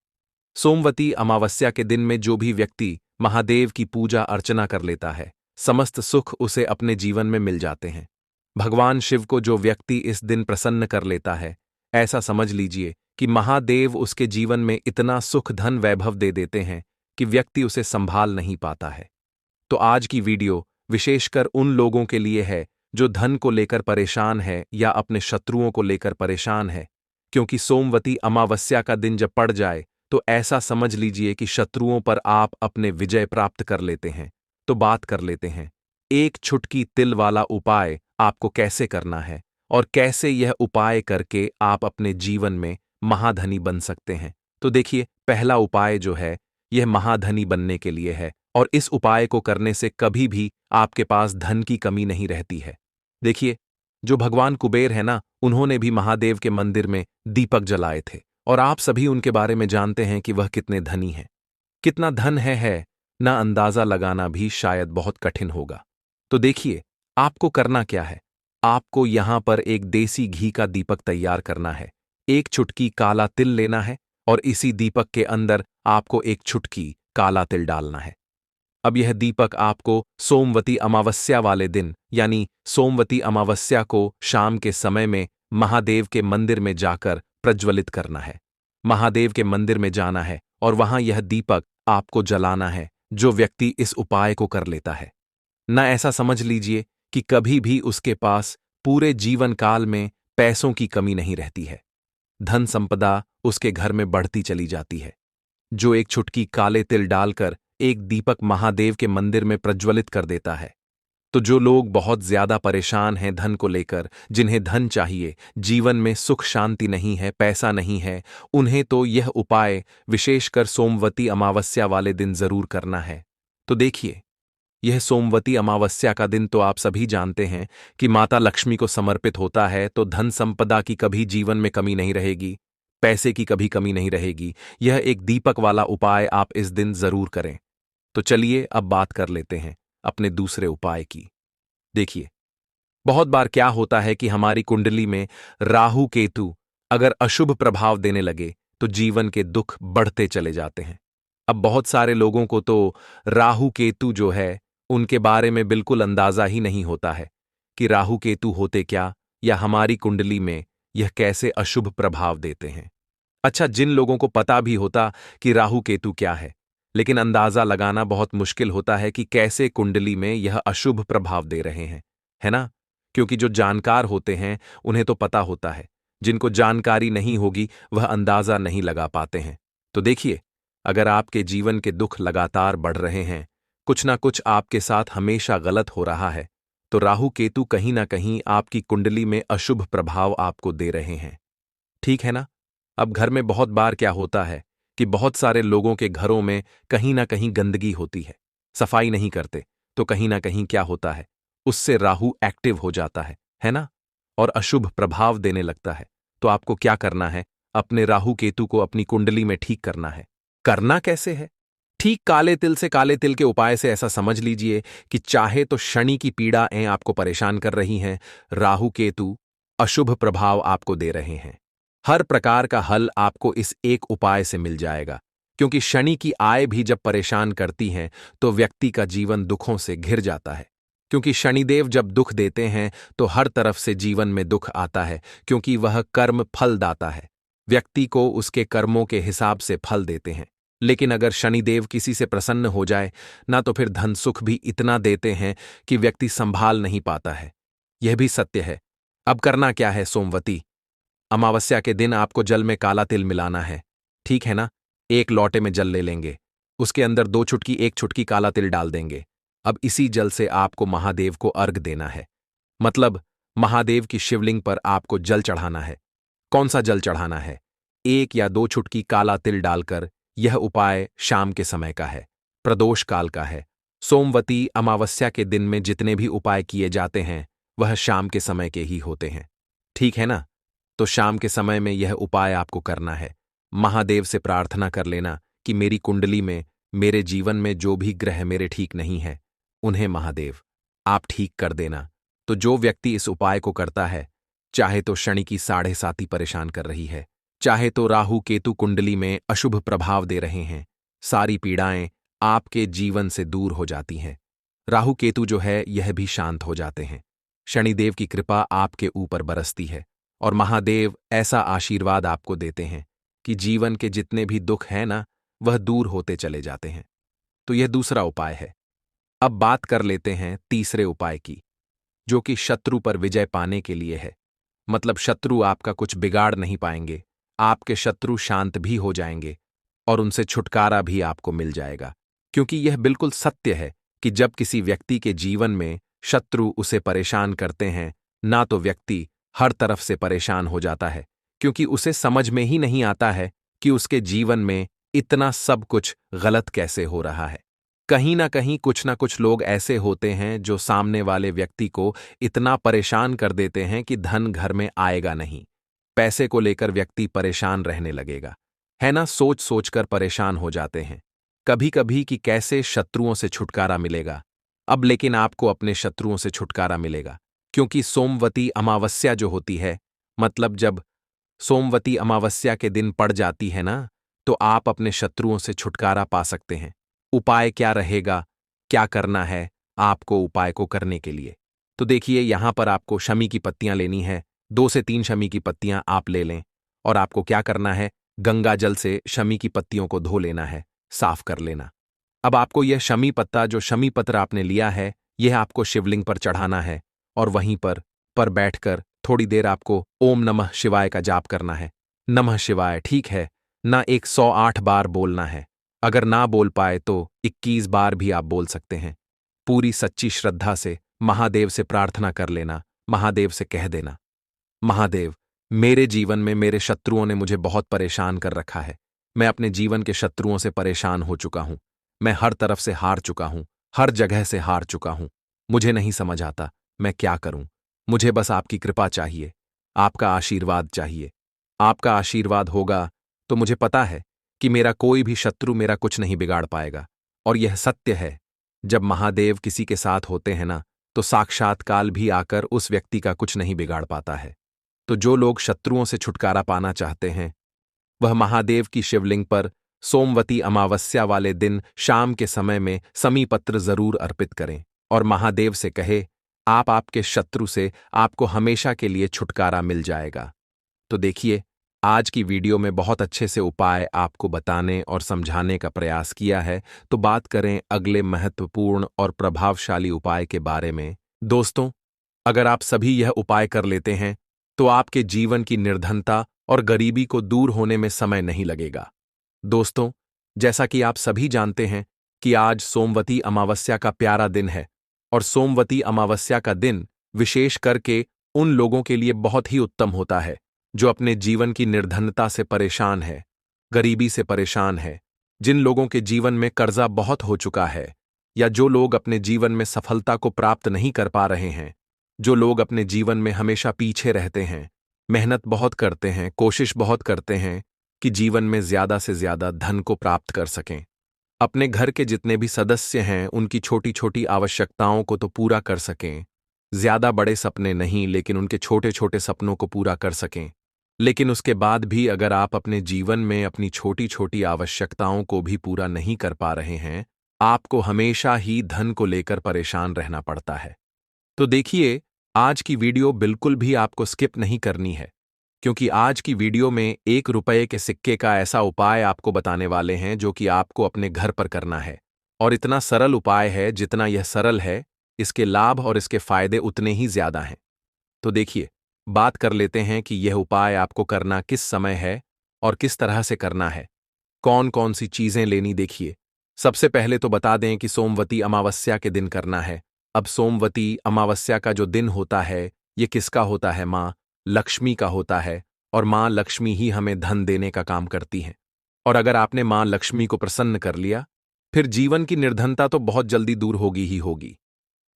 सोमवती अमावस्या के दिन में जो भी व्यक्ति महादेव की पूजा अर्चना कर लेता है, समस्त सुख उसे अपने जीवन में मिल जाते हैं। भगवान शिव को जो व्यक्ति इस दिन प्रसन्न कर लेता है, ऐसा समझ लीजिए कि महादेव उसके जीवन में इतना सुख धन वैभव दे देते हैं कि व्यक्ति उसे संभाल नहीं पाता है। तो आज की वीडियो विशेषकर उन लोगों के लिए है जो धन को लेकर परेशान है या अपने शत्रुओं को लेकर परेशान है, क्योंकि सोमवती अमावस्या का दिन जब पड़ जाए तो ऐसा समझ लीजिए कि शत्रुओं पर आप अपने विजय प्राप्त कर लेते हैं। तो बात कर लेते हैं एक छुटकी तिल वाला उपाय आपको कैसे करना है और कैसे यह उपाय करके आप अपने जीवन में महाधनी बन सकते हैं। तो देखिए, पहला उपाय जो है यह महाधनी बनने के लिए है और इस उपाय को करने से कभी भी आपके पास धन की कमी नहीं रहती है। देखिए, जो भगवान कुबेर है ना, उन्होंने भी महादेव के मंदिर में दीपक जलाए थे और आप सभी उनके बारे में जानते हैं कि वह कितने धनी हैं। कितना धन है ना अंदाजा लगाना भी शायद बहुत कठिन होगा। तो देखिए, आपको करना क्या है। आपको यहां पर एक देसी घी का दीपक तैयार करना है, एक चुटकी काला तिल लेना है और इसी दीपक के अंदर आपको एक चुटकी काला तिल डालना है। अब यह दीपक आपको सोमवती अमावस्या वाले दिन यानी सोमवती अमावस्या को शाम के समय में महादेव के मंदिर में जाकर प्रज्वलित करना है। महादेव के मंदिर में जाना है और वहां यह दीपक आपको जलाना है। जो व्यक्ति इस उपाय को कर लेता है ना, ऐसा समझ लीजिए कि कभी भी उसके पास पूरे जीवन काल में पैसों की कमी नहीं रहती है। धन संपदा उसके घर में बढ़ती चली जाती है। जो एक चुटकी काले तिल डालकर एक दीपक महादेव के मंदिर में प्रज्वलित कर देता है, तो जो लोग बहुत ज्यादा परेशान हैं धन को लेकर, जिन्हें धन चाहिए, जीवन में सुख शांति नहीं है, पैसा नहीं है, उन्हें तो यह उपाय विशेषकर सोमवती अमावस्या वाले दिन जरूर करना है। तो देखिए, यह सोमवती अमावस्या का दिन तो आप सभी जानते हैं कि माता लक्ष्मी को समर्पित होता है, तो धन संपदा की कभी जीवन में कमी नहीं रहेगी, पैसे की कभी कमी नहीं रहेगी। यह एक दीपक वाला उपाय आप इस दिन जरूर करें। तो चलिए अब बात कर लेते हैं अपने दूसरे उपाय की। देखिए, बहुत बार क्या होता है कि हमारी कुंडली में राहु केतु अगर अशुभ प्रभाव देने लगे तो जीवन के दुख बढ़ते चले जाते हैं। अब बहुत सारे लोगों को तो राहु केतु जो है उनके बारे में बिल्कुल अंदाजा ही नहीं होता है कि राहु केतु होते क्या या हमारी कुंडली में यह कैसे अशुभ प्रभाव देते हैं। अच्छा, जिन लोगों को पता भी होता कि राहु केतु क्या है, लेकिन अंदाजा लगाना बहुत मुश्किल होता है कि कैसे कुंडली में यह अशुभ प्रभाव दे रहे हैं, है ना? क्योंकि जो जानकार होते हैं उन्हें तो पता होता है, जिनको जानकारी नहीं होगी वह अंदाजा नहीं लगा पाते हैं। तो देखिए, अगर आपके जीवन के दुख लगातार बढ़ रहे हैं, कुछ ना कुछ आपके साथ हमेशा गलत हो रहा है, तो राहु केतु कहीं ना कहीं आपकी कुंडली में अशुभ प्रभाव आपको दे रहे हैं। ठीक है ना? अब घर में बहुत बार क्या होता है कि बहुत सारे लोगों के घरों में कहीं ना कहीं गंदगी होती है, सफाई नहीं करते, तो कहीं ना कहीं क्या होता है, उससे राहु एक्टिव हो जाता है ना? और अशुभ प्रभाव देने लगता है। तो आपको क्या करना है, अपने राहु केतु को अपनी कुंडली में ठीक करना है। करना कैसे है? ठीक काले तिल से, काले तिल के उपाय से ऐसा समझ लीजिए कि चाहे तो शनि की पीड़ाएं आपको परेशान कर रही हैं, राहु केतु अशुभ प्रभाव आपको दे रहे हैं, हर प्रकार का हल आपको इस एक उपाय से मिल जाएगा। क्योंकि शनि की आय भी जब परेशान करती हैं तो व्यक्ति का जीवन दुखों से घिर जाता है। क्योंकि शनिदेव जब दुख देते हैं तो हर तरफ से जीवन में दुख आता है, क्योंकि वह कर्म फलदाता है, व्यक्ति को उसके कर्मों के हिसाब से फल देते हैं। लेकिन अगर शनिदेव किसी से प्रसन्न हो जाए ना, तो फिर धन सुख भी इतना देते हैं कि व्यक्ति संभाल नहीं पाता है। यह भी सत्य है। अब करना क्या है, सोमवती अमावस्या के दिन आपको जल में काला तिल मिलाना है, ठीक है ना? एक लोटे में जल ले लेंगे, उसके अंदर 2 चुटकी 1 चुटकी काला तिल डाल देंगे। अब इसी जल से आपको महादेव को अर्घ देना है, मतलब महादेव की शिवलिंग पर आपको जल चढ़ाना है। कौन सा जल चढ़ाना है? 1 या 2 चुटकी काला तिल डालकर। यह उपाय शाम के समय का है, प्रदोष काल का है। सोमवती अमावस्या के दिन में जितने भी उपाय किए जाते हैं वह शाम के समय के ही होते हैं, ठीक है ना? तो शाम के समय में यह उपाय आपको करना है। महादेव से प्रार्थना कर लेना कि मेरी कुंडली में, मेरे जीवन में जो भी ग्रह मेरे ठीक नहीं है, उन्हें महादेव आप ठीक कर देना। तो जो व्यक्ति इस उपाय को करता है, चाहे तो शनि की 7.5 परेशान कर रही है, चाहे तो राहु केतु कुंडली में अशुभ प्रभाव दे रहे हैं, सारी पीड़ाएं आपके जीवन से दूर हो जाती हैं। राहु केतु जो है यह भी शांत हो जाते हैं। शनिदेव की कृपा आपके ऊपर बरसती है और महादेव ऐसा आशीर्वाद आपको देते हैं कि जीवन के जितने भी दुख हैं ना, वह दूर होते चले जाते हैं। तो यह दूसरा उपाय है। अब बात कर लेते हैं तीसरे उपाय की, जो कि शत्रु पर विजय पाने के लिए है। मतलब शत्रु आपका कुछ बिगाड़ नहीं पाएंगे, आपके शत्रु शांत भी हो जाएंगे और उनसे छुटकारा भी आपको मिल जाएगा। क्योंकि यह बिल्कुल सत्य है कि जब किसी व्यक्ति के जीवन में शत्रु उसे परेशान करते हैं ना, तो व्यक्ति हर तरफ से परेशान हो जाता है, क्योंकि उसे समझ में ही नहीं आता है कि उसके जीवन में इतना सब कुछ गलत कैसे हो रहा है। कहीं ना कुछ लोग ऐसे होते हैं जो सामने वाले व्यक्ति को इतना परेशान कर देते हैं कि धन घर में आएगा नहीं। पैसे को लेकर व्यक्ति परेशान रहने लगेगा, है ना? सोच सोचकर परेशान हो जाते हैं कभी कभी कि कैसे शत्रुओं से छुटकारा मिलेगा। अब लेकिन आपको अपने शत्रुओं से छुटकारा मिलेगा, क्योंकि सोमवती अमावस्या जो होती है, मतलब जब सोमवती अमावस्या के दिन पड़ जाती है ना, तो आप अपने शत्रुओं से छुटकारा पा सकते हैं। उपाय क्या रहेगा, क्या करना है आपको उपाय को करने के लिए? तो देखिए, यहां पर आपको शमी की पत्तियां लेनी है। 2 से 3 शमी की पत्तियां आप ले लें और आपको क्या करना है, गंगा जल से शमी की पत्तियों को धो लेना है, साफ कर लेना। अब आपको यह शमी पत्ता, जो शमी पत्र आपने लिया है, यह आपको शिवलिंग पर चढ़ाना है और वहीं पर बैठकर थोड़ी देर आपको ओम नमः शिवाय का जाप करना है। नमः शिवाय, ठीक है ना, 108 बार बोलना है। अगर ना बोल पाए तो 21 बार भी आप बोल सकते हैं। पूरी सच्ची श्रद्धा से महादेव से प्रार्थना कर लेना। महादेव से कह देना, महादेव, मेरे जीवन में मेरे शत्रुओं ने मुझे बहुत परेशान कर रखा है। मैं अपने जीवन के शत्रुओं से परेशान हो चुका हूं। मैं हर तरफ से हार चुका हूं, हर जगह से हार चुका हूं। मुझे नहीं समझ आता मैं क्या करूं। मुझे बस आपकी कृपा चाहिए, आपका आशीर्वाद चाहिए। आपका आशीर्वाद होगा तो मुझे पता है कि मेरा कोई भी शत्रु मेरा कुछ नहीं बिगाड़ पाएगा। और यह सत्य है, जब महादेव किसी के साथ होते हैं ना, तो साक्षात काल भी आकर उस व्यक्ति का कुछ नहीं बिगाड़ पाता है। तो जो लोग शत्रुओं से छुटकारा पाना चाहते हैं, वह महादेव की शिवलिंग पर सोमवती अमावस्या वाले दिन शाम के समय में समी पत्र जरूर अर्पित करें और महादेव से कहे, आप आपके शत्रु से आपको हमेशा के लिए छुटकारा मिल जाएगा। तो देखिए, आज की वीडियो में बहुत अच्छे से उपाय आपको बताने और समझाने का प्रयास किया है। तो बात करें अगले महत्वपूर्ण और प्रभावशाली उपाय के बारे में। दोस्तों, अगर आप सभी यह उपाय कर लेते हैं, तो आपके जीवन की निर्धनता और गरीबी को दूर होने में समय नहीं लगेगा। दोस्तों, जैसा कि आप सभी जानते हैं कि आज सोमवती अमावस्या का प्यारा दिन है, और सोमवती अमावस्या का दिन विशेष करके उन लोगों के लिए बहुत ही उत्तम होता है जो अपने जीवन की निर्धनता से परेशान है, गरीबी से परेशान है, जिन लोगों के जीवन में कर्जा बहुत हो चुका है, या जो लोग अपने जीवन में सफलता को प्राप्त नहीं कर पा रहे हैं, जो लोग अपने जीवन में हमेशा पीछे रहते हैं, मेहनत बहुत करते हैं, कोशिश बहुत करते हैं कि जीवन में ज्यादा से ज्यादा धन को प्राप्त कर सकें। अपने घर के जितने भी सदस्य हैं, उनकी छोटी छोटी आवश्यकताओं को तो पूरा कर सकें। ज्यादा बड़े सपने नहीं, लेकिन उनके छोटे छोटे सपनों को पूरा कर सकें। लेकिन उसके बाद भी अगर आप अपने जीवन में अपनी छोटी छोटी आवश्यकताओं को भी पूरा नहीं कर पा रहे हैं, आपको हमेशा ही धन को लेकर परेशान रहना पड़ता है। तो देखिए, आज की वीडियो बिल्कुल भी आपको स्किप नहीं करनी है, क्योंकि आज की वीडियो में 1 रुपये के सिक्के का ऐसा उपाय आपको बताने वाले हैं जो कि आपको अपने घर पर करना है। और इतना सरल उपाय है, जितना यह सरल है, इसके लाभ और इसके फायदे उतने ही ज्यादा हैं। तो देखिए, बात कर लेते हैं कि यह उपाय आपको करना किस समय है और किस तरह से करना है, कौन कौन सी चीजें लेनी। देखिए, सबसे पहले तो बता दें कि सोमवती अमावस्या के दिन करना है। अब सोमवती अमावस्या का जो दिन होता है, ये किसका होता है? माँ लक्ष्मी का होता है, और माँ लक्ष्मी ही हमें धन देने का काम करती हैं। और अगर आपने माँ लक्ष्मी को प्रसन्न कर लिया, फिर जीवन की निर्धनता तो बहुत जल्दी दूर होगी ही होगी।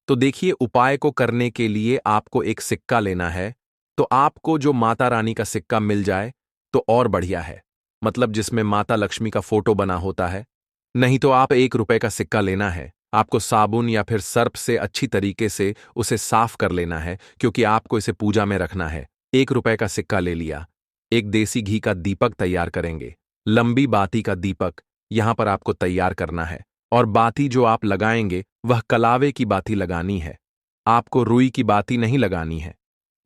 तो देखिए, उपाय को करने के लिए आपको एक सिक्का लेना है। तो आपको जो माता रानी का सिक्का मिल जाए तो और बढ़िया है, मतलब जिसमें माता लक्ष्मी का फोटो बना होता है। नहीं तो आप 1 रुपये का सिक्का लेना है। आपको साबुन या फिर सर्फ से अच्छी तरीके से उसे साफ कर लेना है, क्योंकि आपको इसे पूजा में रखना है। 1 रुपये का सिक्का ले लिया। एक देसी घी का दीपक तैयार करेंगे। लंबी बाती का दीपक यहां पर आपको तैयार करना है, और बाती जो आप लगाएंगे वह कलावे की बाती लगानी है। आपको रुई की बाती नहीं लगानी है।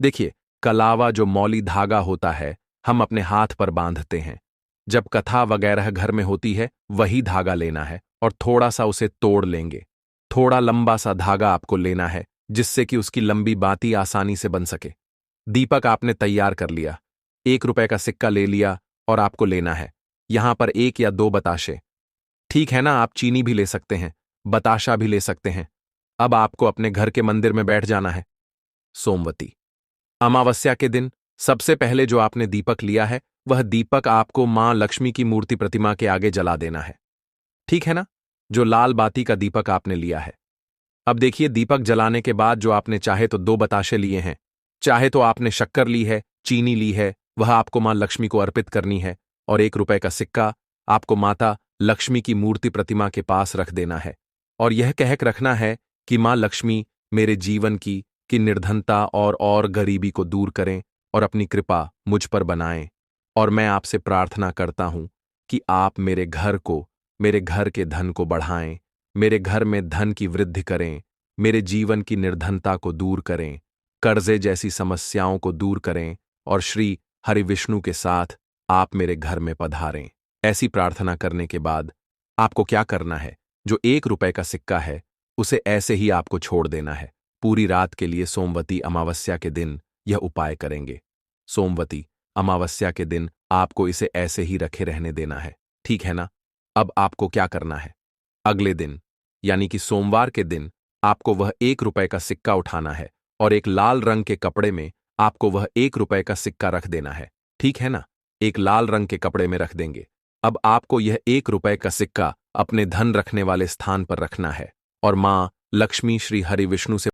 देखिए, कलावा जो मौली धागा होता है, हम अपने हाथ पर बांधते हैं। जब कथा वगैरह घर में होती है वही धागा लेना है और थोड़ा सा उसे तोड़ लेंगे। थोड़ा लंबा सा धागा आपको लेना है जिससे कि उसकी लंबी बाती आसानी से बन सके। दीपक आपने तैयार कर लिया, 1 रुपए का सिक्का ले लिया और आपको लेना है यहां पर 1 या 2 बताशे। ठीक है ना, आप चीनी भी ले सकते हैं, बताशा भी ले सकते हैं। अब आपको अपने घर के मंदिर में बैठ जाना है। सोमवती अमावस्या के दिन सबसे पहले जो आपने दीपक लिया है वह दीपक आपको मां लक्ष्मी की मूर्ति प्रतिमा के आगे जला देना है। ठीक है ना, जो लाल बाती का दीपक आपने लिया है। अब देखिए, दीपक जलाने के बाद जो आपने चाहे तो 2 बताशे लिए हैं, चाहे तो आपने शक्कर ली है, चीनी ली है, वह आपको मां लक्ष्मी को अर्पित करनी है और 1 रुपए का सिक्का आपको माता लक्ष्मी की मूर्ति प्रतिमा के पास रख देना है और यह कहकर रखना है कि मां लक्ष्मी मेरे जीवन की निर्धनता और गरीबी को दूर करें और अपनी कृपा मुझ पर बनाएं। और मैं आपसे प्रार्थना करता हूं कि आप मेरे घर के धन को बढ़ाएं, मेरे घर में धन की वृद्धि करें, मेरे जीवन की निर्धनता को दूर करें, कर्जे जैसी समस्याओं को दूर करें और श्री हरि विष्णु के साथ आप मेरे घर में पधारें। ऐसी प्रार्थना करने के बाद आपको क्या करना है, जो 1 रुपए का सिक्का है उसे ऐसे ही आपको छोड़ देना है। पूरी रात के लिए सोमवती अमावस्या के दिन यह उपाय करेंगे। सोमवती अमावस्या के दिन आपको इसे ऐसे ही रखे रहने देना है। ठीक है ना। अब आपको क्या करना है, अगले दिन यानी कि सोमवार के दिन आपको वह 1 रुपए का सिक्का उठाना है और एक लाल रंग के कपड़े में आपको वह 1 रुपए का सिक्का रख देना है। ठीक है ना, एक लाल रंग के कपड़े में रख देंगे। अब आपको यह 1 रुपए का सिक्का अपने धन रखने वाले स्थान पर रखना है और मां लक्ष्मी श्री हरि विष्णु से